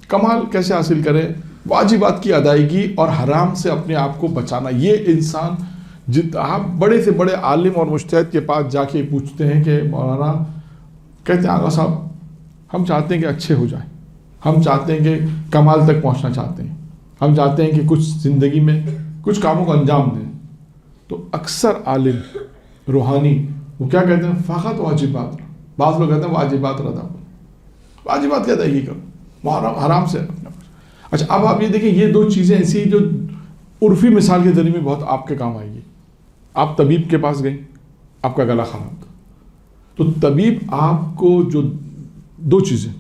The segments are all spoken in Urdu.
کمال کیسے حاصل کریں؟ واجبات کی ادائیگی اور حرام سے اپنے آپ کو بچانا. یہ انسان آپ بڑے سے بڑے عالم اور مجتہد کے پاس جا کے پوچھتے ہیں کہ مولانا کہتے ہیں آغا صاحب ہم چاہتے ہیں کہ اچھے ہو جائیں, ہم چاہتے ہیں کہ کمال تک پہنچنا چاہتے ہیں, ہم چاہتے ہیں کہ کچھ زندگی میں کچھ کاموں کو انجام دیں. تو اکثر عالم روحانی وہ کیا کہتے ہیں؟ فقط واجبات. بعض لوگ کہتے ہیں واجبات رضا, واجبات کی ادائیگی کرو, حرام سے. اچھا اب آپ یہ دیکھیں, یہ دو چیزیں ایسی جو عرفی مثال کے ذریعے میں بہت آپ کے کام آئے گی. آپ طبیب کے پاس گئے, آپ کا گلا خراب تھا, تو طبیب آپ کو جو دو چیزیں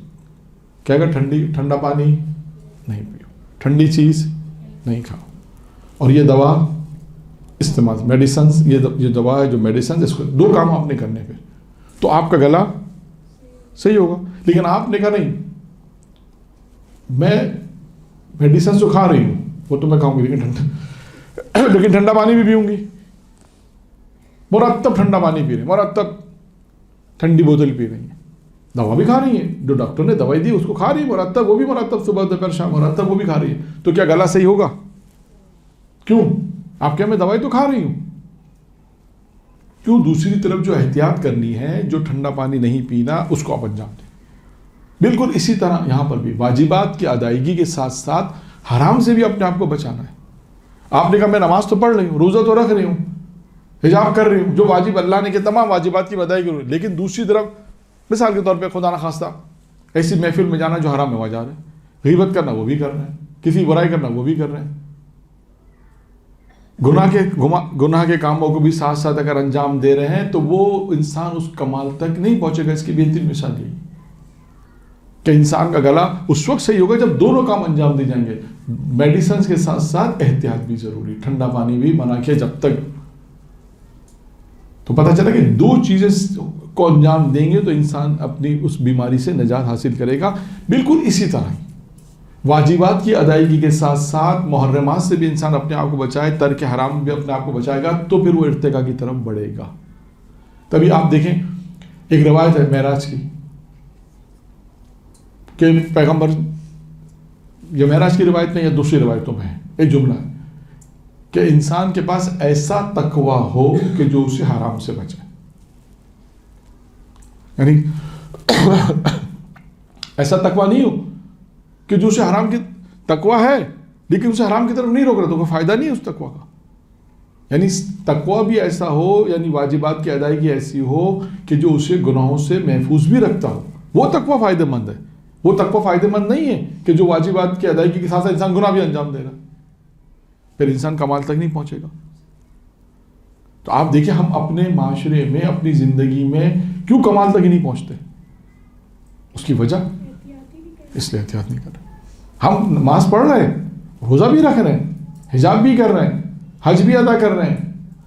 کہے گا, ٹھنڈا پانی نہیں پیو, ٹھنڈی چیز نہیں کھاؤ, اور یہ دوا استعمال, میڈیسنس, یہ دوا ہے جو میڈیسنس, اس کو دو کام آپ نے کرنے پہ تو آپ کا گلا صحیح ہوگا. لیکن آپ نے کہا نہیں میں میڈیسنس جو کھا رہی ہوں وہ تو میں کھاؤں گی, لیکن ٹھنڈا پانی بھی پیوں گی, مرتب ٹھنڈا پانی پی رہے ہیں, مرتب ٹھنڈی بوتل پی رہی ہیں, دوا بھی کھا رہی ہیں, جو ڈاکٹر نے دوائی دی اس کو کھا رہی ہے مرتب, وہ بھی مرتب صبح دوپہر شام مرتب وہ بھی کھا رہی ہے, تو کیا گلا صحیح ہوگا؟ کیوں؟ آپ کیا میں دوائی تو کھا رہی ہوں. کیوں؟ دوسری طرف جو احتیاط کرنی ہے, جو ٹھنڈا پانی نہیں پینا, اس کو آپ انجام دیں. بالکل اسی طرح یہاں پر بھی واجبات کی ادائیگی کے ساتھ ساتھ حرام سے بھی اپنے آپ کو بچانا ہے. آپ نے کہا میں نماز تو پڑھ رہی ہوں, روزہ تو رکھ رہی ہوں, حجاب کر رہی ہوں, جو واجب اللہ نے کہ تمام واجبات کی ادائیگی کروں, لیکن دوسری طرف مثال کے طور پہ خدا نخواستہ ایسی محفل میں جانا جو حرام میں وہاں جا رہے ہیں, غیبت کرنا وہ بھی کر رہے ہیں, کسی برائی کرنا وہ بھی کر رہے ہیں, گناہ کے کاموں کو بھی ساتھ ساتھ اگر انجام دے رہے ہیں تو وہ انسان اس کمال تک نہیں پہنچے گا. اس کی بہترین مثال یہی کہ انسان کا گلا اس وقت صحیح ہوگا جب دونوں کام انجام دے جائیں گے. میڈیسنز کے ساتھ ساتھ احتیاط بھی ضروری, ٹھنڈا پانی بھی منع کیا جب تک. تو پتہ چلا کہ دو چیزیں کو انجام دیں گے تو انسان اپنی اس بیماری سے نجات حاصل کرے گا. بالکل اسی طرح واجبات کی ادائیگی کے ساتھ ساتھ محرمات سے بھی انسان اپنے آپ کو بچائے, ترک حرام بھی اپنے آپ کو بچائے گا, تو پھر وہ ارتقاء کی طرف بڑھے گا. تبھی آپ دیکھیں ایک روایت ہے معراج کی کہ پیغمبر, یہ معراج کی روایت نہیں ہے, دوسری روایتوں میں ہے, ایک جملہ ہے کہ انسان کے پاس ایسا تقوی ہو کہ جو اسے حرام سے بچائے. یعنی ایسا تقوی نہیں ہو کہ جو اسے حرام کی تقوی ہے لیکن اسے حرام کی طرف نہیں روک رہا, تو کوئی فائدہ نہیں ہے اس تقوی کا. یعنی تقوی بھی ایسا ہو, یعنی واجبات کی ادائیگی ایسی ہو کہ جو اسے گناہوں سے محفوظ بھی رکھتا ہو, وہ تقوی فائدہ مند ہے. وہ تقوی فائدہ مند نہیں ہے کہ جو واجبات کی ادائیگی کے ساتھ ساتھ انسان گناہ بھی انجام دے رہا, پھر انسان کمال تک نہیں پہنچے گا. تو آپ دیکھیں ہم اپنے معاشرے میں, اپنی زندگی میں کیوں کمال تک ہی نہیں پہنچتے؟ اس کی وجہ اس لیے احتیاط نہیں کر رہے. ہم نماز پڑھ رہے ہیں, روزہ بھی رکھ رہے ہیں, حجاب بھی کر رہے ہیں, حج بھی ادا کر رہے ہیں,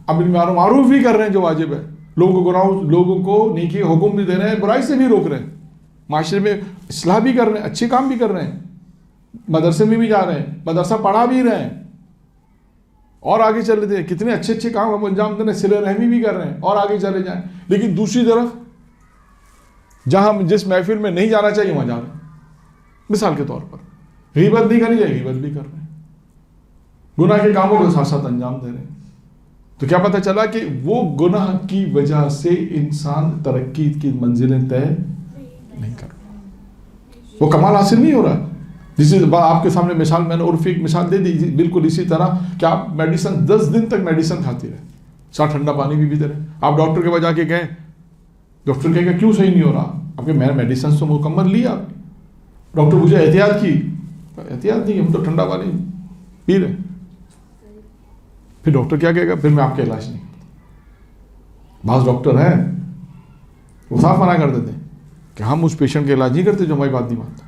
اب معروف بھی کر رہے ہیں جو واجب ہے, لوگوں کو نیکی کے حکم بھی دے رہے ہیں, برائی سے بھی روک رہے ہیں, معاشرے میں اصلاح بھی کر رہے ہیں, اچھے کام بھی کر رہے ہیں, مدرسے میں بھی جا رہے ہیں, مدرسہ پڑھا بھی رہے ہیں, اور آگے چل رہے ہیں, کتنے اچھے اچھے کام ہم انجام دے رہے ہیں, صلہ رحمی بھی کر رہے ہیں, اور آگے چلے جائیں. لیکن دوسری طرف جہاں ہم جس محفل میں نہیں جانا چاہیے وہاں جا رہے ہیں. مثال کے طور پر غیبت نہیں کرنی چاہیے, غیبت بھی کر رہے ہیں, گناہ کے کاموں کو ساتھ ساتھ انجام دے رہے ہیں. تو کیا پتہ چلا کہ وہ گناہ کی وجہ سے انسان ترقی کی منزلیں طے نہیں کر رہا, وہ کمال حاصل نہیں ہو رہا. جس آپ کے سامنے مثال میں نے عرفی مثال دے دی, بالکل اسی طرح کہ آپ میڈیسن 10 دن تک میڈیسن کھاتے رہے, ساتھ ٹھنڈا پانی بھی پیتے رہے. آپ ڈاکٹر کے پاس جا کے گئے, ڈاکٹر کہے گا کیوں صحیح نہیں ہو رہا؟ آپ کے میں میڈیسن تو مکمل لی آپ. ڈاکٹر مجھے احتیاط کی, احتیاط نہیں, ہم تو ٹھنڈا پانی پی رہے. پھر ڈاکٹر کیا کہے گا؟ پھر میں آپ کا علاج نہیں کرتا. بعض ڈاکٹر ہیں وہ صاف منع کر دیتے ہیں کہ ہم اس پیشنٹ کا علاج نہیں کرتے جو ہماری بات نہیں مانتا.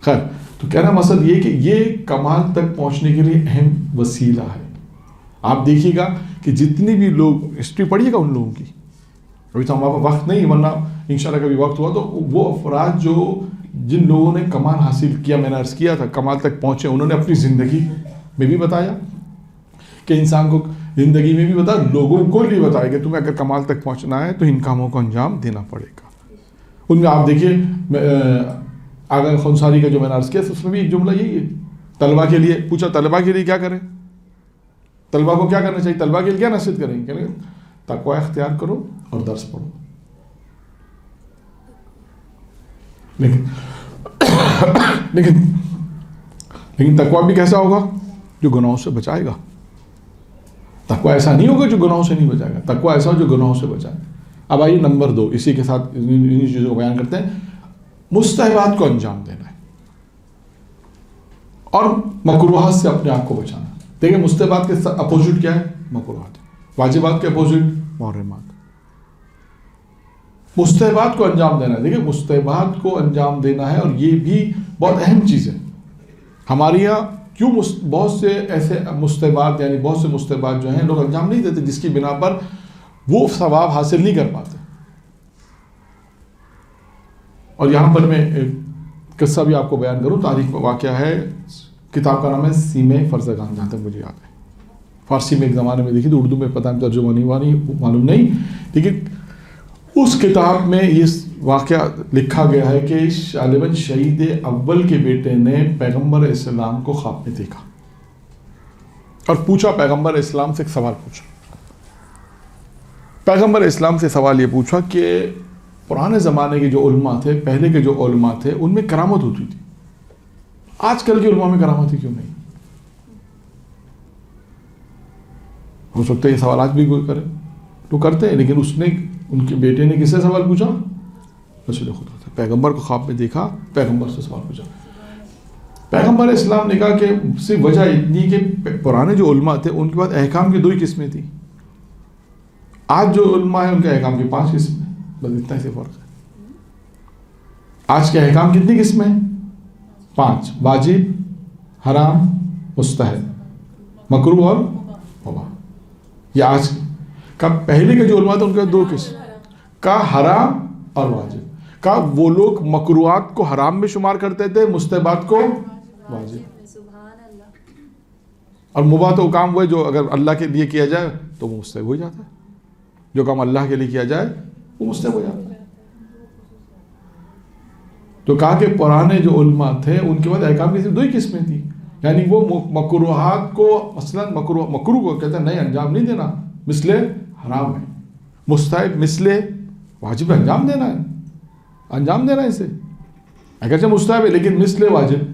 خیر, تو کہنا مقصد یہ کہ یہ کمال تک پہنچنے کے لیے اہم وسیلہ ہے. آپ دیکھیے گا کہ جتنی بھی لوگ, ہسٹری پڑھیے گا ان لوگوں کی, ابھی تو ہمارا وقت نہیں, ورنہ انشاءاللہ کبھی وقت ہوا تو وہ افراد جو جن لوگوں نے کمال حاصل کیا, میں نے عرض کیا تھا کمال تک پہنچے, انہوں نے اپنی زندگی میں بھی بتایا کہ انسان کو زندگی میں بھی بتا, لوگوں کو بھی بتایا کہ تمہیں اگر کمال تک پہنچنا ہے تو ان کاموں کو انجام دینا پڑے گا. ان میں آپ دیکھیے آگے خنساری کا جو میں نے عرض کیا اس میں بھی ایک جملہ یہی ہے. طلبہ کے لیے پوچھا طلبہ کے لیے کیا کریں, طلبہ کو کیا کرنا چاہیے, طلبہ کے لیے کیا نصیحت کریں, کہ تقوی اختیار کرو اور درس پڑھو. لیکن تقوی بھی کیسا ہوگا, جو گناہوں سے بچائے گا. تقوی ایسا نہیں ہوگا جو گناہوں سے نہیں بچائے گا, تقوی ایسا ہو جو گناہوں سے بچائے. اب آئیے نمبر 2, اسی کے ساتھ انہی چیزوں کو بیان کرتے ہیں. مستحبات کو انجام دینا ہے اور مکروہات سے اپنے آپ کو بچانا. دیکھیں مستحبات کے اپوزٹ کیا ہے, مکروہات. واجبات کے اپوزٹ محرمات. مستحبات کو انجام دینا ہے. دیکھیں مستحبات کو انجام دینا ہے, اور یہ بھی بہت اہم چیز ہے. ہمارے یہاں کیوں بہت سے ایسے مستحبات, یعنی بہت سے مستحبات جو ہیں لوگ انجام نہیں دیتے, جس کی بنا پر وہ ثواب حاصل نہیں کر پاتے. اور یہاں پر میں ایک قصہ بھی آپ کو بیان کروں. تاریخ میں واقعہ ہے, کتاب کا نام ہے سیم فرزگان, جہاں تک مجھے یاد ہے. فارسی میں ایک زمانے میں دیکھی تو, اردو میں پتہ نہیں ترجمہ نہیں ہوا, نہیں معلوم نہیں, لیکن اس کتاب میں یہ واقعہ لکھا گیا ہے کہ غالباً شہید اول کے بیٹے نے پیغمبر اسلام کو خواب میں دیکھا اور پوچھا, پیغمبر اسلام سے ایک سوال پوچھا. پیغمبر اسلام سے سوال یہ پوچھا کہ پرانے زمانے کے جو علماء تھے, پہلے کے جو علماء تھے, ان میں کرامت ہوتی تھی, آج کل کے علماء میں کرامت کیوں نہیں؟ ہو سکتا ہے یہ سوال آج بھی کوئی کرے تو کرتے ہیں, لیکن اس نے, ان کے بیٹے نے کس سے سوال پوچھا؟ رسول خدا سے. پیغمبر کو خواب میں دیکھا, پیغمبر سے سوال پوچھا. پیغمبر اسلام نے کہا کہ صرف وجہ اتنی کہ پرانے جو علماء تھے ان کے بعد احکام کی 2 ہی قسمیں تھیں. آج جو علماء ہیں ان کے احکام کی 5 قسمیں, بس اتنا سے فرق ہے. آج کے احکام کتنی قسمیں ہیں؟ 5. واجب, حرام, مستحب, مکروہ اور مباح. یہ آج کا. پہلے کے جو علماء تھے ان کے 2 قسم کا, حرام اور واجب. کا وہ لوگ مکروہات کو حرام میں شمار کرتے تھے, مستحبات کو واجب. اور مباح تو کام وہ ہے جو اگر اللہ کے لیے کیا جائے تو وہ مستحب ہو جاتا ہے, جو کام اللہ کے لیے کیا جائے وہ مستحب ہو جاتا ہے. تو کہا کہ پرانے جو علماء تھے ان کے بعد احکام کی صرف 2 ہی قسمیں تھیں, یعنی وہ مکروہات کو, مثلا مکروہ کو کہتے ہیں نہیں انجام نہیں دینا, مثل حرام ہے. مستحب مثل واجب انجام دینا ہے, انجام دینا ہے اسے, اگرچہ مستحب ہے لیکن مثل واجب.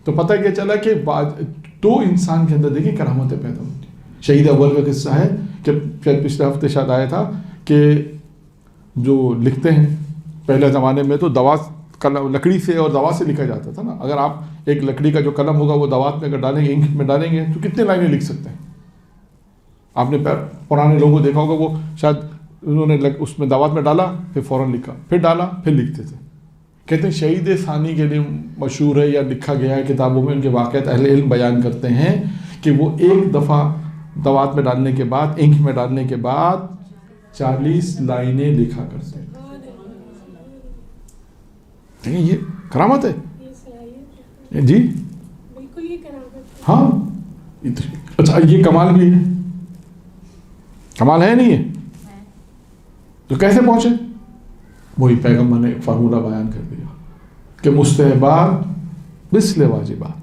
تو پتہ کیا چلا کہ تو انسان کے اندر دیکھیں کرامتیں پیدا ہوتی. شہید اول کا قصہ ہے کہ پچھلے ہفتے شاید آیا تھا کہ جو لکھتے ہیں پہلے زمانے میں تو دوات لکڑی سے اور دوات سے لکھا جاتا تھا نا. اگر آپ ایک لکڑی کا جو قلم ہوگا وہ دوات میں اگر ڈالیں گے, انک میں ڈالیں گے تو کتنے لائنیں لکھ سکتے ہیں. آپ نے پرانے لوگوں کو دیکھا ہوگا, وہ شاید انہوں نے اس میں دوات میں ڈالا پھر فوراً لکھا, پھر ڈالا پھر لکھتے تھے. کہتے ہیں شہید ثانی کے لیے مشہور ہے یا لکھا گیا ہے کتابوں میں, ان کے واقعات اہل علم بیان کرتے ہیں کہ وہ ایک دفعہ دوات میں ڈالنے کے بعد, انک میں ڈالنے کے بعد 40 لائنیں لکھا کرتے ہیں. یہ کرامت ہے جی, بالکل یہ کرامت. ہاں اچھا, یہ کمال بھی ہے, کمال ہے نہیں ہے تو کیسے پہنچے؟ وہی پیغمبر نے ایک فارمولہ بیان کر دیا کہ مستحبات مثل واجبات.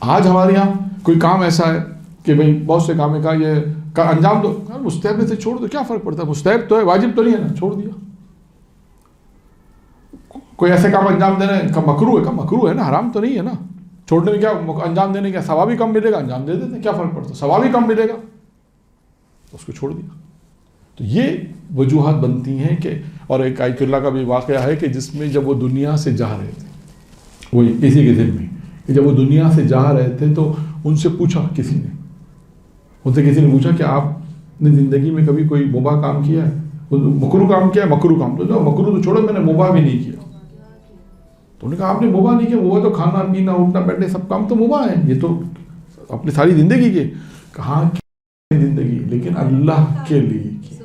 آج ہمارے یہاں کوئی کام ایسا ہے کہ بھئی بہت سے کام کا یہ انجام دو, مستحب میں سے چھوڑ دو, کیا فرق پڑتا ہے؟ مستحب تو ہے, واجب تو نہیں ہے نا, چھوڑ دیا. کوئی ایسے کام انجام دینا ہے کا مکروہ ہے, کا مکروہ ہے نا, حرام تو نہیں ہے نا. چھوڑنے میں کیا, انجام دینے کا ثواب ہی کم ملے گا, انجام دے دیتے, کیا فرق پڑتا ہے, ثواب ہی کم ملے گا, اس کو چھوڑ دیا. تو یہ وجوہات بنتی ہیں کہ, اور ایک آیت اللہ کا بھی واقعہ ہے کہ جس میں جب وہ دنیا سے جا رہے تھے, وہی اسی کے ذہن میں کہ جب وہ دنیا سے جا رہے تھے تو ان سے پوچھا, کسی نے پوچھا کہ آپ نے زندگی میں کبھی کوئی مباح کام کیا ہے, مکروہ کام کیا ہے؟ مکروہ کام. تو مکروہ تو چھوڑو, میں نے مباح بھی نہیں کیا. تو انہوں نے کہا آپ نے مباح نہیں کیا, مباح تو کھانا پینا اٹھنا بیٹھنا سب کام تو مباح ہے, یہ تو اپنی ساری زندگی کے. کہاں کی زندگی, لیکن اللہ کے لیے کی.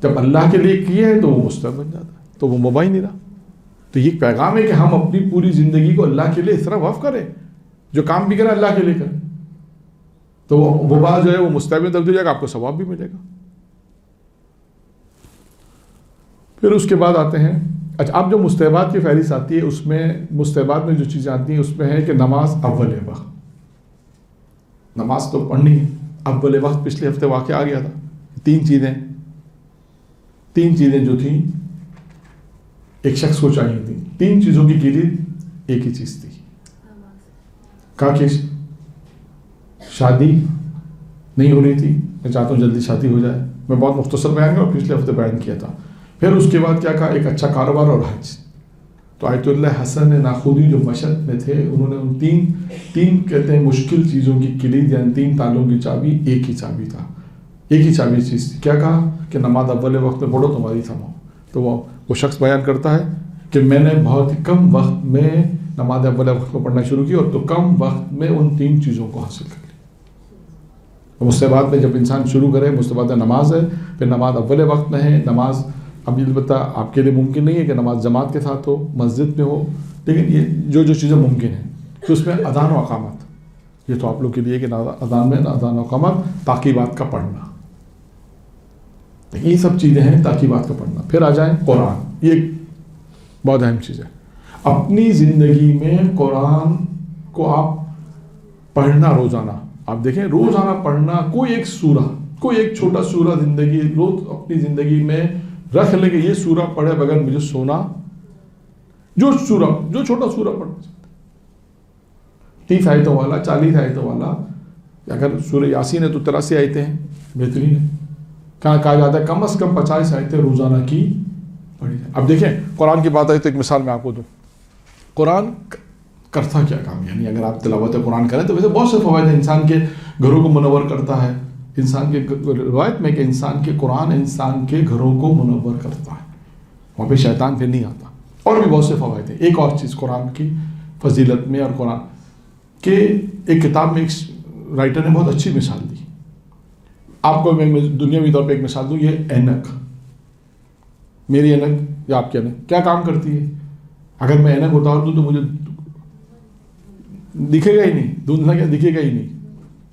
جب اللہ کے لیے کیے ہیں تو وہ مستحب بن جاتا ہے, تو وہ مباح ہی نہیں رہا. تو یہ پیغام ہے کہ ہم اپنی پوری زندگی کو اللہ کے لیے اس طرح وقف کریں, جو کام بھی کریں اللہ کے لیے کریں, تو وہ بات جو ہے وہ مستحب میں تبدیل ہو جائے گا, آپ کو ثواب بھی ملے گا. پھر اس کے بعد آتے ہیں اچھا اب جو مستحبات کی فہرست آتی ہے اس میں مستحبات میں جو چیزیں آتی ہیں اس میں ہے کہ نماز اول وقت، نماز تو پڑھنی ہے اول وقت. پچھلے ہفتے واقعہ آ گیا تھا. تین چیزیں جو تھیں ایک شخص کو چاہیے تھیں. تین چیزوں کی کلید ایک ہی چیز تھی. کہا کہ شادی نہیں ہو رہی تھی، میں چاہتا ہوں جلدی شادی ہو جائے. میں بہت مختصر بیان کیا اور پچھلے ہفتے بیان کیا تھا. پھر اس کے بعد کیا کہا؟ ایک اچھا کاروبار اور حج. تو آیت اللہ حسن ناخودی جو مشہد میں تھے انہوں نے ان تین کہتے ہیں مشکل چیزوں کی کلید یعنی تین تالوں کی چابی ایک ہی چابی تھا، ایک ہی چابی چیز تھی. کیا کہا کہ نماز اول وقت میں پڑھو تمہاری تھمو. تو وہ شخص بیان کرتا ہے کہ میں نے بہت ہی کم وقت میں نماز اول وقت میں پڑھنا شروع کی اور تو کم وقت میں ان تین چیزوں کو حاصل کر لی. مستحبات میں جب انسان شروع کرے، مستحبات نماز ہے، پھر نماز اول وقت میں ہے. نماز اب البتہ آپ کے لیے ممکن نہیں ہے کہ نماز جماعت کے ساتھ ہو، مسجد میں ہو، لیکن یہ جو چیزیں ممکن ہیں تو اس میں اذان و اقامت، یہ تو آپ لوگ کے لیے کہ اذان میں اذان و اقامت، تاکیبات کا پڑھنا، یہ سب چیزیں ہیں تاکیبات کا پڑھنا. پھر آ جائیں قرآن، یہ بہت اہم چیز ہے. اپنی زندگی میں قرآن کو آپ پڑھنا روزانہ. آپ دیکھیں روزانہ پڑھنا کوئی ایک سورہ، کوئی ایک چھوٹا سورہ زندگی روز اپنی زندگی میں رکھ لیں کہ یہ سورہ پڑھے بغیر مجھے سونا، جو چھوٹا سورہ پڑھنا چاہتے 30 آیتوں والا، 40 آیتوں والا. اگر سورہ یاسین ہے تو 83 آیتیں ہیں، بہترین ہے. کہا جاتا ہے کم از کم 50 آیتیں روزانہ کی پڑھی جائیں. اب دیکھیں قرآن کی بات آئی تو ایک مثال میں آپ کو دوں. قرآن کرتا کیا کام؟ یعنی اگر آپ تلاوت قرآن کریں تو ویسے بہت سے فوائد ہیں. انسان کے گھروں کو منور کرتا ہے. انسان کے روایت میں کہ قرآن انسان کے گھروں کو منور کرتا ہے، وہاں پہ شیطان پھر نہیں آتا. اور بھی بہت سے فوائد ہیں. ایک اور چیز قرآن کی فضیلت میں اور قرآن کے ایک کتاب میں ایک رائٹر نے بہت اچھی مثال دی. آپ کو میں دنیاوی طور پہ ایک مثال دوں. یہ اینک، میری اینک یا آپ کی اینک کیا کام کرتی ہے؟ اگر میں اینک اتار دوں تو مجھے دکھے گا ہی نہیں، دھندلا کیا دکھے گا ہی نہیں.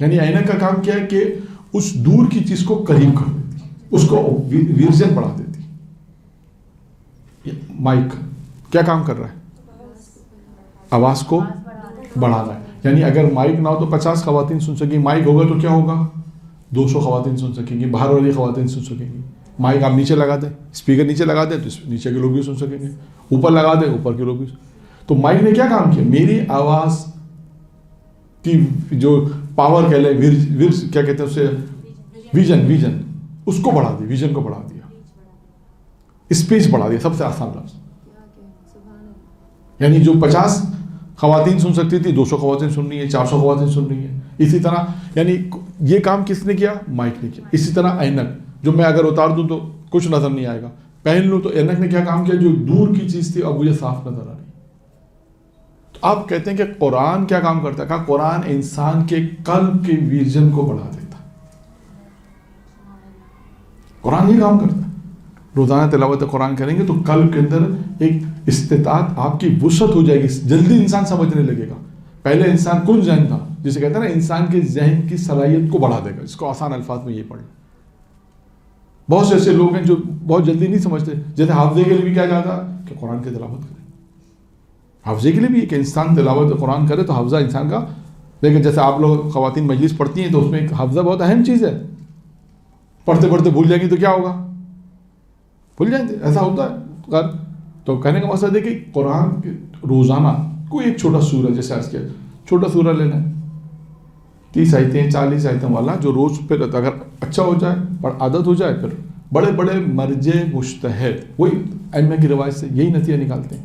یعنی اینک کا کام کیا ہے کہ اس دور کی چیز کو قریب کر دیتی، اس کو ویژن بڑھا دیتی. مائک کیا کام کر رہا ہے؟ آواز کو بڑھا رہا ہے. یعنی اگر مائک نہ ہو تو 50 خواتین سن سکیں گی، مائک ہوگا تو کیا ہوگا؟ 200 خواتین سن سکیں گی، باہر والی خواتین سن سکیں گی. مائک آپ نیچے لگا دیں، اسپیکر نیچے لگا دیں تو نیچے کے لوگ بھی سن سکیں گے، اوپر لگا دیں اوپر کے لوگ بھی. تو مائک نے کیا کام کیا؟ میری آواز کی جو پاور کہہ لیں، کیا کہتے ہیں اسے، ویژن اس کو بڑھا دیا، ویژن کو بڑھا دیا، اسپیچ بڑھا دیا. سب سے آسان لفظ. یعنی جو 50 خواتین سن سکتی تھی 200 خواتین سن رہی ہیں، 400 خواتین سن رہی ہیں. اسی طرح یعنی یہ کام کس نے کیا؟ مائک نے کیا. اسی طرح اینک جو میں اگر اتار دوں تو کچھ نظر نہیں آئے گا، پہن لوں تو اینک نے کیا کام کیا؟ جو دور کی چیز تھی اب مجھے صاف نظر آ رہی. تو آپ کہتے ہیں کہ قرآن کیا کام کرتا ہے؟ کہا قرآن انسان کے قلب کے ویژن کو بڑھا دیتا ہے. قرآن یہ کام کرتا ہے. روزانہ تلاوت قرآن کریں گے تو قلب کے اندر ایک استطاعت، آپ کی وسعت ہو جائے گی، جلدی انسان سمجھنے لگے گا. پہلے انسان کن ذہن تھا، جسے کہتے ہیں نا انسان کے ذہن کی صلاحیت کو بڑھا دے گا. اس کو آسان الفاظ میں یہ پڑھ لیں. بہت سے ایسے لوگ ہیں جو بہت جلدی نہیں سمجھتے. جیسے حافظے کے لیے بھی کیا جاتا کہ قرآن کی تلاوت کریں. حافظے کے لیے بھی کہ انسان تلاوت قرآن کرے تو حافظہ انسان کا. لیکن جیسے آپ لوگ خواتین مجلس پڑھتی ہیں تو اس میں حافظہ بہت اہم چیز ہے. پڑھتے پڑھتے بھول جائیں گی تو کیا ہوگا؟ بھول جائیں گے، ایسا ہوتا ہے. تو کہنے کا مقصد ہے کہ قرآن روزانہ کوئی ایک چھوٹا سورہ، جیسے آج کیا چھوٹا سورہ لینا ہے 30 آیتیں 40 آیتوں والا، جو روز پھر اگر اچھا ہو جائے پر عادت ہو جائے. پھر بڑے بڑے مرجع مجتہد وہی ائمہ کی روایت سے یہی نتیجہ نکالتے ہیں.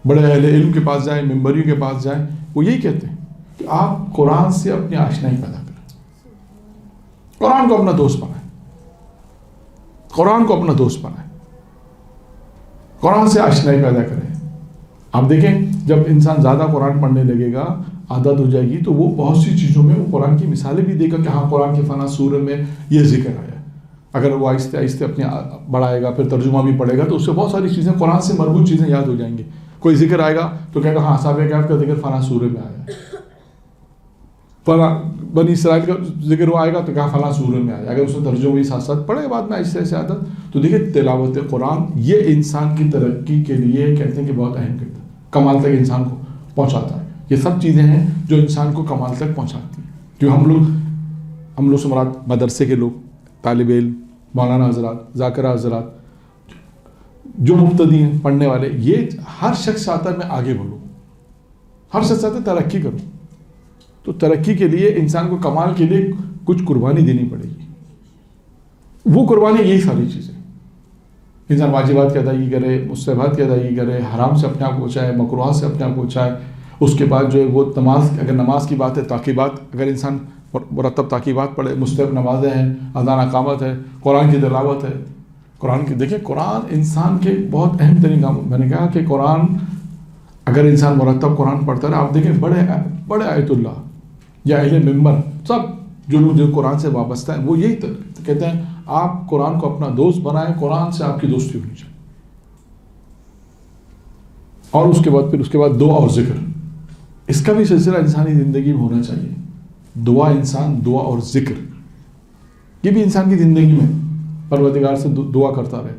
بڑے اہل علم کے پاس جائیں، منبریوں کے پاس جائیں، وہ یہی کہتے ہیں کہ آپ قرآن سے اپنی آشنائی پیدا کریں، قرآن کو اپنا دوست بنائیں، قرآن کو اپنا دوست بنائیں، قرآن سے آشنائی پیدا کریں. آپ دیکھیں جب انسان زیادہ قرآن پڑھنے لگے گا، عادت ہو جائے گی، تو وہ بہت سی چیزوں میں وہ قرآن کی مثالیں بھی دے گا کہ ہاں قرآن کے فلاں سورہ میں یہ ذکر آیا. اگر وہ آہستہ آہستہ اپنے بڑھائے گا، پھر ترجمہ بھی پڑھے گا تو اس سے بہت ساری چیزیں قرآن سے مربوط چیزیں یاد ہو جائیں گی. کوئی ذکر آئے گا تو کہے گا ہاں صاحب کہف کا ذکر فلاں سورہ میں آیا ہے. بنی اسرائیل کا ذکر آئے گا تو کہا فلاں سورہ میں آیا، اگر اس نے ترجمہ بھی ساتھ ساتھ پڑھے بعد میں ایسے ایسے آتا. تو دیکھیں تلاوت قرآن یہ انسان کی ترقی کے لیے کہتے ہیں کہ بہت اہم کردار، کمال تک انسان کو پہنچاتا ہے. یہ سب چیزیں ہیں جو انسان کو کمال تک پہنچاتی ہیں. جو ہم لوگ سے مراد مدرسے کے لوگ، طالب علم، مولانا حضرات، ذاکرہ حضرات، جو مبتدی ہیں پڑھنے والے، یہ ہر شخص چاہتا ہے میں آگے بڑھوں، ہر شخص چاہتا ہے ترقی کروں. تو ترقی کے لیے انسان کو کمال کے لیے کچھ قربانی دینی پڑے گی. وہ قربانی یہی ساری چیزیں، انسان واجبات کی ادائیگی کرے، مستحبات کی ادائیگی کرے، حرام سے اپنے آپ کو بچائے، مکروہات سے اپنے آپ کو بچائے. اس کے بعد جو ہے وہ نماز، اگر نماز کی بات ہے تاقیبات، اگر انسان مرتب تاقیبات پڑھے، مستحب نمازیں ہیں، اذان اقامت ہے، قرآن کی تلاوت ہے. قرآن کی دیکھیں قرآن انسان کے بہت اہم ترین کام. میں نے کہا کہ قرآن اگر انسان مرتب قرآن پڑھتا ہے، آپ دیکھیں بڑے آیت اللہ یا اہل ممبر، سب جو لوگ جو قرآن سے وابستہ ہیں، وہ یہی کہتے ہیں آپ قرآن کو اپنا دوست بنائیں، قرآن سے آپ کی دوستی ہونی چاہیے. اور اس کے بعد دعا اور ذکر، اس کا بھی سلسلہ انسانی زندگی میں ہونا چاہیے. دعا اور ذکر، یہ بھی انسان کی زندگی میں پروردگار سے دعا کرتا رہے.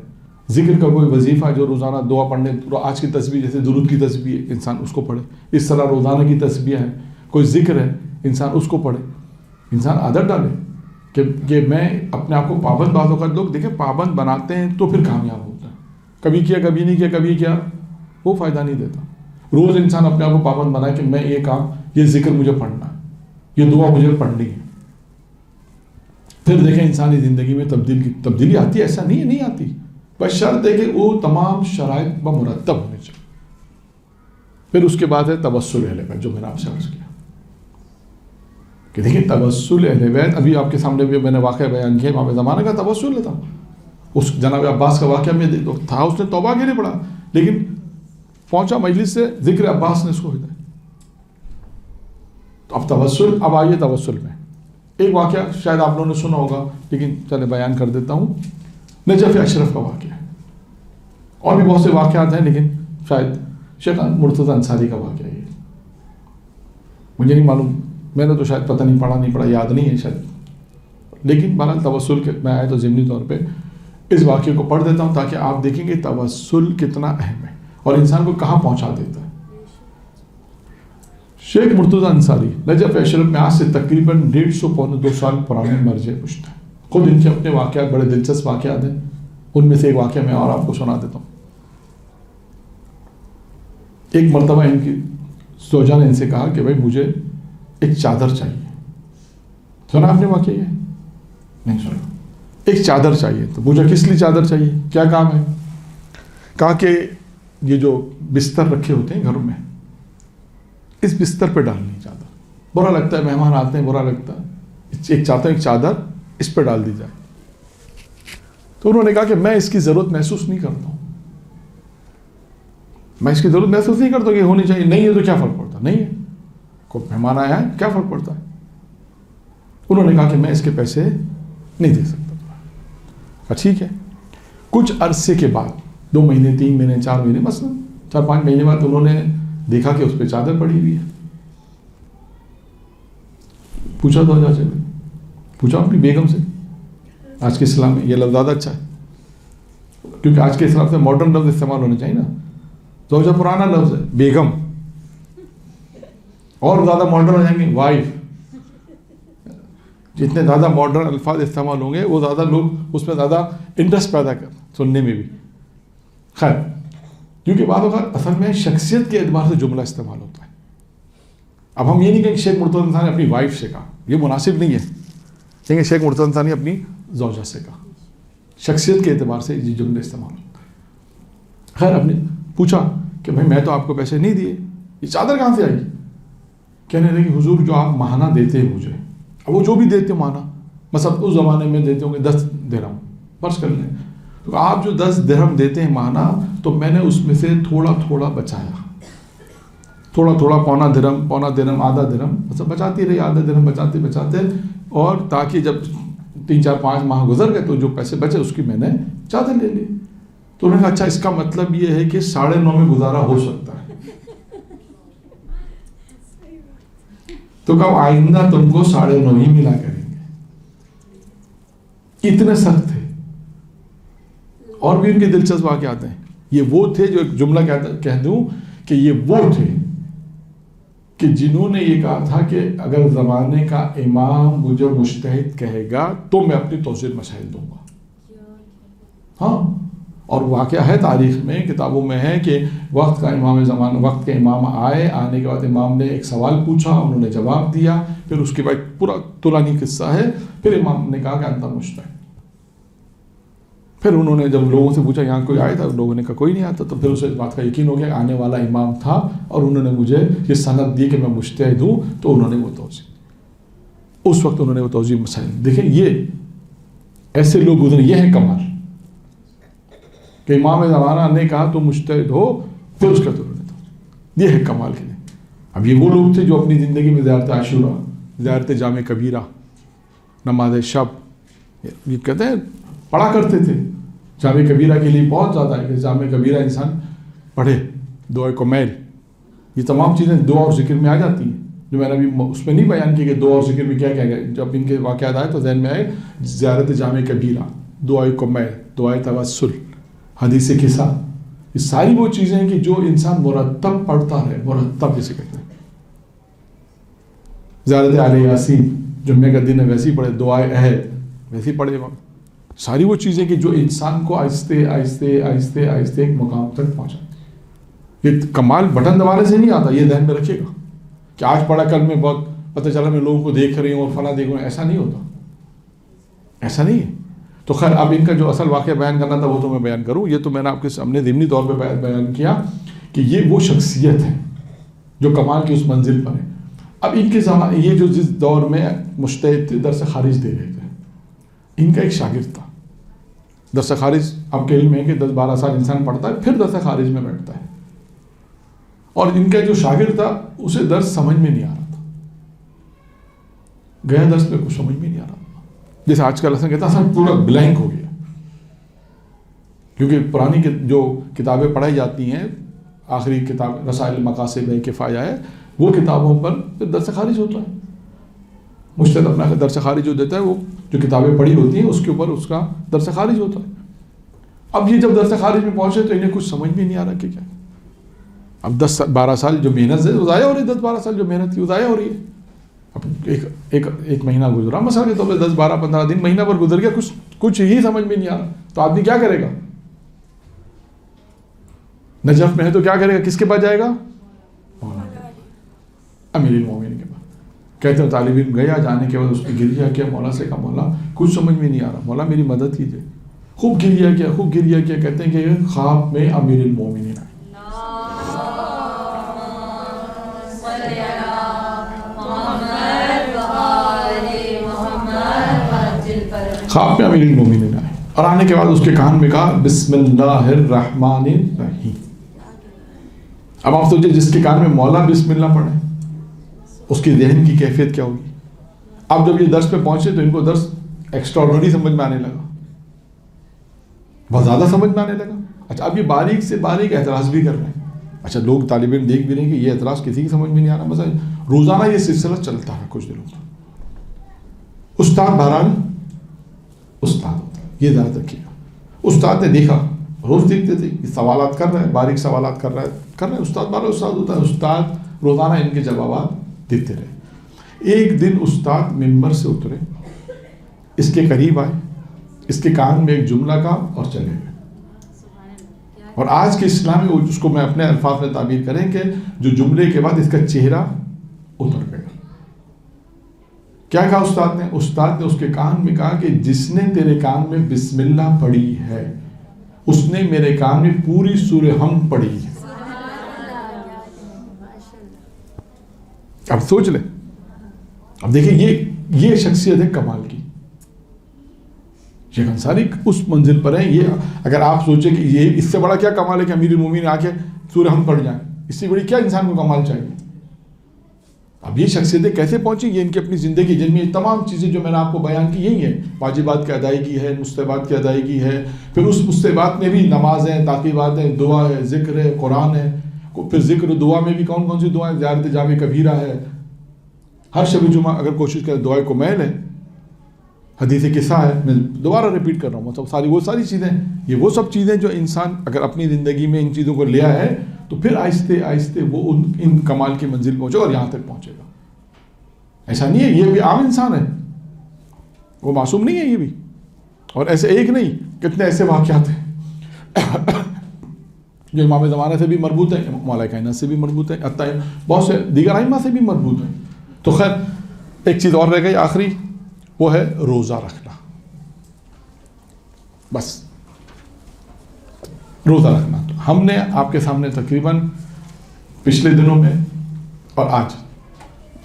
ذکر کا کوئی وظیفہ جو روزانہ دعا پڑھنے، آج کی تسبیح جیسے درود کی تسبیح ہے، انسان اس کو پڑھے. اس طرح روزانہ کی تسبیح ہے، کوئی ذکر ہے، انسان اس کو پڑھے. انسان عادت ڈالے کہ میں اپنے آپ کو پابند. بعض اوقات لوگ دیکھیں پابند بناتے ہیں تو پھر کامیاب ہوتا ہے، کبھی کیا کبھی نہیں کیا، کبھی کیا، وہ فائدہ نہیں دیتا. روز انسان اپنے آپ کو پابند بنائے کہ میں یہ کام، یہ ذکر مجھے پڑھنا ہے، یہ دعا مجھے پڑھنی ہے. پھر دیکھیں انسانی زندگی میں تبدیلی آتی ہے، ایسا نہیں آتی، بس شرط ہے کہ وہ تمام شرائط بمرتب ہونے چاہیے. پھر اس کے بعد ہے توسل اہل بیت، جو میں نے آپ سے عرض کیا کہ دیکھیں توسل اہل بیت. ابھی آپ کے سامنے بھی میں نے واقعہ بیان کیا، امام زمانہ کا توسل تھا. اس جناب عباس کا واقعہ میں تھا، اس نے توبہ کے لیے پڑھا، لیکن پہنچا مجلس سے ذکر عباس نے اس کو ہدایت. تو اب توسل، اب آئیے توسل میں ایک واقعہ شاید آپ لوگوں نے سنا ہوگا، لیکن چلے بیان کر دیتا ہوں. نجف اشرف کا واقعہ ہے، اور بھی بہت سے واقعات ہیں، لیکن شاید شیخ مرتضی انصاری کا واقعہ ہے. مجھے نہیں معلوم، میں نے تو شاید پتہ نہیں پڑھا، یاد نہیں ہے شاید، لیکن بہرحال توسل کے میں آیا تو ضمنی طور پہ اس واقعے کو پڑھ دیتا ہوں تاکہ آپ دیکھیں گے توسل کتنا اہم ہے اور انسان کو کہاں پہنچا دیتا ہے. شیخ مرتضی انصاری نجف اشرف میں آج سے تقریباً 150-200 سال پرانے مرجع پشت ہیں. خود ان کے اپنے واقعات بڑے دلچسپ واقعات ہیں. ان میں سے ایک واقعہ میں اور آپ کو سنا دیتا ہوں. ایک مرتبہ ان کی زوجہ نے ان سے کہا کہ بھائی مجھے ایک چادر چاہیے. سنا آپ نے واقعہ یہ؟ نہیں سنا. ایک چادر چاہیے. تو پوچھا کس لیے چادر چاہیے، کیا کام ہے؟ کہا کہ یہ جو بستر رکھے ہوتے ہیں گھروں میں، اس بستر پہ ڈالنی چادر، برا لگتا ہے، مہمان آتے ہیں برا لگتا ہے، ایک چاہتا ہوں ایک چادر اس پہ ڈال دی جائے. تو انہوں نے کہا کہ میں اس کی ضرورت محسوس نہیں کرتا ہوں، میں اس کی ضرورت محسوس نہیں کرتا کہ ہونی چاہیے. نہیں ہے تو کیا فرق پڑتا، نہیں ہے، کوئی مہمان آیا ہے کیا فرق پڑتا ہے. انہوں نے کہا کہ میں اس کے پیسے نہیں دے سکتا. ٹھیک ہے. کچھ عرصے کے بعد 2 مہینے 3 مہینے 4 مہینے مثلا 4-5 مہینے بعد انہوں نے دیکھا کہ اس پہ چادر پڑی ہوئی ہے. پوچھا تو جا چلے، پوچھا اپنی بیگم سے. آج کے اسلام میں یہ لفظ زیادہ اچھا ہے، کیونکہ آج کے اسلام سے ماڈرن لفظ استعمال ہونے چاہیے نا. زوجہ پرانا لفظ ہے، بیگم. اور زیادہ ماڈرن ہو جائیں گے وائف. جتنے زیادہ ماڈرن الفاظ استعمال ہوں گے وہ زیادہ لوگ اس میں زیادہ انٹرسٹ پیدا کر سننے میں بھی. خیر، کیونکہ بعض اوقات اصل میں شخصیت کے اعتبار سے جملہ استعمال ہوتا ہے. اب ہم یہ نہیں کہیں کہ شیخ مرتضی انصاری نے اپنی وائف سے کہا، یہ مناسب نہیں ہے. کہیں شیخ مرتضی انصاری نے اپنی زوجہ سے کہا، شخصیت کے اعتبار سے یہ جملے استعمال ہوتا ہے. خیر، آپ نے پوچھا کہ بھائی میں تو آپ کو پیسے نہیں دیے، یہ چادر کہاں سے آئی؟ کہنے لگے حضور جو آپ ماہانہ دیتے ہیں مجھے، اب وہ جو بھی دیتے ماہانہ، مثلا اس زمانے میں دیتے ہوں گے 10 درہم فرض کر لیں، تو آپ جو 10 درہم دیتے ہیں ماہانہ، تو میں نے اس میں سے تھوڑا تھوڑا بچایا، تھوڑا تھوڑا پونا درہم آدھا درہم مطلب بچاتی رہی، آدھا درہم بچاتے، اور تاکہ جب 3-4-5 ماہ گزر گئے تو جو پیسے بچے اس کی میں نے چادر لے لی. تو انہوں نے کہا اچھا اس کا مطلب یہ ہے کہ 9.5 میں گزارا ہو سکتا ہے. تو کب آئندہ تم کو 9.5 ہی ملا کریں گے. اتنے سخت تھے. اور بھی ان کے دلچسپ واقعات ہیں. یہ وہ تھے جو ایک جملہ کہہ دوں کہ یہ وہ تھے کہ جنہوں نے یہ کہا تھا کہ اگر زمانے کا امام مجھے مجتہد کہے گا تو میں اپنی توسیع مسائل دوں گا. ہاں، اور واقعہ ہے تاریخ میں، کتابوں میں ہے کہ وقت کا امام زمانہ، وقت کے امام آنے کے بعد امام نے ایک سوال پوچھا، انہوں نے جواب دیا، پھر اس کے بعد پورا طولانی قصہ ہے. پھر امام نے کہا کہ انت مجتہد. پھر انہوں نے جب لوگوں سے پوچھا یہاں کوئی آیا تھا، لوگوں نے کہا کوئی نہیں آتا. تو پھر اسے اس بات کا یقین ہو گیا آنے والا امام تھا، اور انہوں نے مجھے یہ سند دی کہ میں مجتہد ہوں. تو انہوں نے وہ توضیح، اس وقت انہوں نے وہ توضیح مسائل. دیکھیں یہ ایسے لوگ گزرے. یہ ہے کمال کہ امام زمانہ نے کہا تو مجتہد ہو، پھر اس کا تو یہ ہے کمال کے لیے. اب یہ وہ لوگ تھے جو اپنی زندگی میں زیارت عاشورہ، زیارت جامع کبیرہ، نماز شب، یہ کہتے ہیں پڑھا کرتے تھے. جامع کبیرہ کے لیے بہت زیادہ ہے کہ جامع کبیرہ انسان پڑھے. دعا کمیل، یہ تمام چیزیں دعا اور ذکر میں آ جاتی ہیں، جو میں نے ابھی اس میں نہیں بیان کی کہ دعا اور ذکر میں کیا کیا گیا. جب ان کے واقعات آئے تو ذہن میں آئے زیارت جامع کبیرہ، دعائے کمیل، دعائے توسل، حدیث قصہ. یہ ساری وہ چیزیں ہیں کہ جو انسان مرتب پڑھتا رہے، مرتب جسے کہتے ہیں. زیارت آل یاسین، جمعہ کا دن ہے ویسے ہی پڑھے، دعائے عہد ویسے ہی پڑھے. ساری وہ چیزیں کہ جو انسان کو آہستہ آہستہ آہستہ آہستہ ایک مقام تک پہنچاتی. یہ کمال بٹن دبانے سے نہیں آتا، یہ ذہن میں رکھیے گا کہ آج پڑھا کل میں بہت پتہ چلا میں لوگوں کو دیکھ رہی ہوں اور فلاں دیکھ رہا ہوں. ایسا نہیں ہوتا، ایسا نہیں ہے. تو خیر اب ان کا جو اصل واقعہ بیان کرنا تھا وہ تو میں بیان کروں. یہ تو میں نے آپ کے سامنے ضمنی طور پہ بیان کیا کہ یہ وہ شخصیت ہے جو کمال کی اس منزل پر ہے. اب ان کے زمانے، یہ جو جس دور میں مجتہد تھے، درس خارج دے رہے تھے، ان کا ایک شاگرد تھا. درس خارج آپ کے علم ہے کہ 10-12 سال انسان پڑھتا ہے پھر درس خارج میں بیٹھتا ہے. اور ان کا جو شاگرد تھا اسے درس سمجھ میں نہیں آ رہا تھا. گیا درس میں کچھ سمجھ میں نہیں آ رہا تھا. جیسے آج کل ایسا کہتا ہے سب پورا بلینک ہو گیا، کیونکہ پرانی جو کتابیں پڑھائی جاتی ہیں، آخری کتاب رسائل مقاصد کفایہ ہے، وہ کتابوں پر درس خارج ہوتا ہے. مجتہد اپنا درس خارج جو دیتا ہے وہ جو کتابیں پڑھی ہوتی ہیں اس کے اوپر اس کا درس خارج ہوتا ہے. اب یہ جب درس خارج میں پہنچے تو انہیں کچھ سمجھ بھی نہیں آ رہا کہ کیا. اب 10-12 سال جو محنت ہے وہ ضائع ہو رہی ہے، 10-12 سال جو محنت کی وہ ضائع ہو رہی ہے. اب ایک مہینہ گزرا مثلا کے طور پہ 10-12-15 دن، مہینہ پر گزر گیا، کچھ ہی سمجھ میں نہیں آ رہا. تو آدمی کیا کرے گا؟ نجف میں ہے تو کیا کرے گا؟ کس کے پاس جائے گا؟ امیر المومنین کے پاس. کہتے ہیں طالب علم گیا، جانے کے بعد اس نے گریہ کیا، مولا سے کہا مولا کچھ سمجھ میں نہیں آ رہا، مولا میری مدد کیجیے. خوب گریہ کیا، خوب گریہ کیا. کہتے ہیں کہ خواب میں امیر المومنین آئے. خواب میں امیر المومنین آئے اور آنے کے بعد اس کے کان میں کہا بسم اللہ الرحمن الرحیم. اب آپ سوچیں جس کے کان میں مولا بسم اللہ پڑھے اس کی ذہن کی کیفیت کیا ہوگی. اب جب یہ درس پہ پہنچے تو ان کو درس ایکسٹراڈنری سمجھ میں آنے لگا، بہت زیادہ سمجھ میں آنے لگا. اچھا اب یہ باریک سے باریک اعتراض بھی کر رہے ہیں. اچھا لوگ طالب علم دیکھ بھی رہے ہیں کہ یہ اعتراض کسی کی سمجھ میں نہیں آ رہا. مثلا روزانہ یہ سلسلہ چلتا ہے کچھ دنوں تک. استاد بہرحال استاد ہوتا ہے، یہ یاد رکھیے گا. استاد نے دیکھا، روز دیکھتے تھے یہ سوالات کر رہے ہیں، باریک سوالات کر رہے ہیں. استاد بہرحال استاد ہوتا ہے. استاد روزانہ ان کے جوابات دیتے رہے. ایک دن استاد ممبر سے اترے، اس کے قریب آئے، اس کے کان میں ایک جملہ کہا اور چلے گئے. اور آج کے اسلام میں اس کو میں اپنے الفاظ میں تعبیر کریں کہ جو جملے کے بعد اس کا چہرہ اتر گیا. کیا کہا استاد نے؟ استاد نے اس کے کان میں کہا کہ جس نے تیرے کان میں بسم اللہ پڑھی ہے اس نے میرے کان میں پوری سورہ حمد پڑھی ہے. اب سوچ لیں، اب دیکھیں یہ شخصیت ہے کمال کی. شیخ انصاری اس منزل پر ہے. یہ اگر آپ سوچیں کہ یہ اس سے بڑا کیا کمال ہے کہ امیر المومنین آ کے سورہ حمد پڑھ جائیں، اس سے بڑی کیا انسان کو کمال چاہیے. اب یہ شخصیتیں کیسے پہنچی؟ یہ ان کی اپنی زندگی جن میں یہ تمام چیزیں جو میں نے آپ کو بیان کی یہی ہیں. واجبات کی ادائیگی ہے، مستحبات کی ادائیگی ہے، پھر اس مستحبات میں بھی نماز ہے، تعقیبات ہے، دعا ہے، ذکر ہے، قرآن ہے. پھر ذکر دعا میں بھی کون کون سی دعائیں؟ زیارت جامع کبیرہ ہے، ہر شب جمعہ اگر کوشش کرے دعائے کو میل ہے، حدیث قصہ ہے، میں دوبارہ ریپیٹ کر رہا ہوں، مطلب وہ ساری چیزیں، یہ وہ سب چیزیں جو انسان اگر اپنی زندگی میں ان چیزوں کو لیا ہے تو پھر آہستہ آہستہ وہ ان کمال کی منزل پہنچے اور یہاں تک پہنچے گا. ایسا نہیں ہے یہ بھی عام انسان ہے، وہ معصوم نہیں ہے یہ بھی. اور ایسے ایک نہیں، کتنے ایسے واقعات ہیں جو امام زمانہ سے بھی مربوط ہیں، مولا کائنات سے بھی مربوط ہیں، حتیٰ بہت سے دیگر ائمہ سے بھی مربوط ہیں. تو خیر ایک چیز اور رہ گئی آخری، وہ ہے روزہ رکھنا. بس روزہ رکھنا. تو ہم نے آپ کے سامنے تقریباً پچھلے دنوں میں اور آج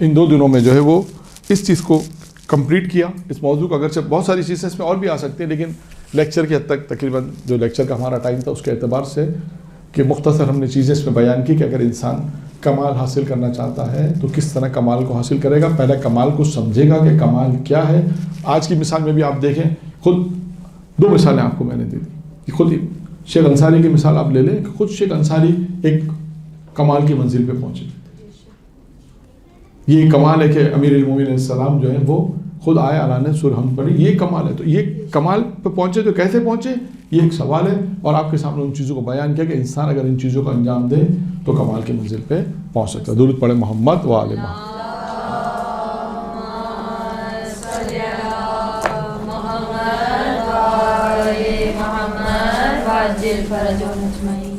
ان 2 دنوں میں جو ہے وہ اس چیز کو کمپلیٹ کیا. اس موضوع کو اگرچہ بہت ساری چیزیں اس میں اور بھی آ سکتی ہیں، لیکن لیکچر کی حد تک تقریباً جو لیکچر کا ہمارا ٹائم تھا اس کے اعتبار سے کہ مختصر ہم نے چیزیں اس میں بیان کی کہ اگر انسان کمال حاصل کرنا چاہتا ہے تو کس طرح کمال کو حاصل کرے گا. پہلے کمال کو سمجھے گا کہ کمال کیا ہے. آج کی مثال میں بھی آپ دیکھیں، خود 2 مثالیں آپ کو میں نے دے دی. خود شیخ انصاری کی مثال آپ لے لیں، خود شیخ انصاری ایک کمال کی منزل پہ پہنچے. یہ کمال ہے کہ امیر المومنین علیہ السلام جو ہے وہ خود آئے، اللہ نے سورہ حمد پڑھی، یہ کمال ہے. تو یہ کمال پہ پہنچے تو کیسے پہنچے، یہ ایک سوال ہے. اور آپ کے سامنے ان چیزوں کو بیان کیا کہ انسان اگر ان چیزوں کو انجام دے تو کمال کی منزل پہ پہنچ سکتا ہے. درود پڑھے محمد و آل محمد. فرج و نجمعین.